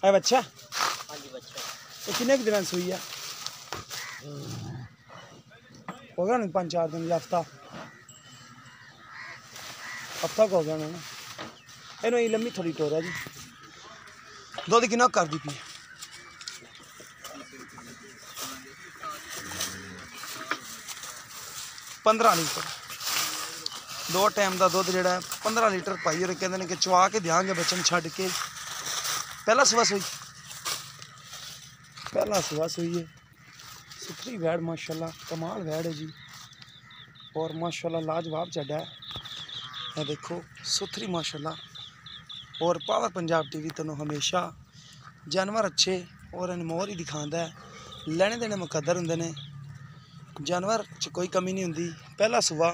है बच्चा? हाँ जी बच्चा। तो कितने दिन सुई है? हो गया नहीं 5-4 दिन, हफ्ता को हो गया ना। ਇਹਨੂੰ ਇਹ ਲੰਮੀ ਥੋੜੀ ਟੋਰਿਆ ਜੀ। ਦੁੱਧ ਕਿੰਨਾ ਕਰਦੀ ਪਈ? 15 ਲੀਟਰ। 2 ਟਾਈਮ ਦਾ ਦੁੱਧ ਜਿਹੜਾ 15 ਲੀਟਰ ਪਾਈ। और कहते हैं कि चवा के देंगे बच्चे में छड़ के। पहला सुबह सुई, पहला सुबह सुई है। सुथरी वैड़ माशाल्लाह, कमाल वैड़ है जी। और माशाल्लाह लाजवाब चढ़ा है। ये देखो सुथरी माशाल्लाह। और पावर पंजाब टीवी तेनों हमेशा जानवर अच्छे और अनमोल ही दिखाता है। लेने देने मुकद्दर होंगे ने, जानवर च कोई कमी नहीं होंगी। पहला सुबह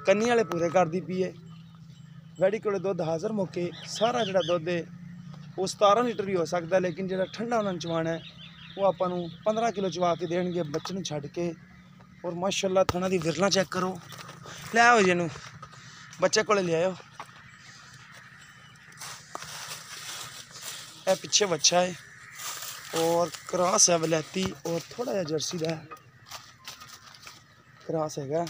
कन्नी वाले पूरे करती पी है। वैड़ी को दुध हाज़र मौके सारा जो दुध है वो 17 लीटर भी हो सकता है, लेकिन जो ठंडा उन्होंने चवाना है वो आपको 15 किलो चवा के देंगे बच्चे में छड़ के। और माशाल्लाह थना की विरला चेक करो। ले आओ जी, बच्चे को ले आओ। यह पिछे बच्चा है और क्रॉस है वलैती और थोड़ा जहा जर्सी का क्रॉस है।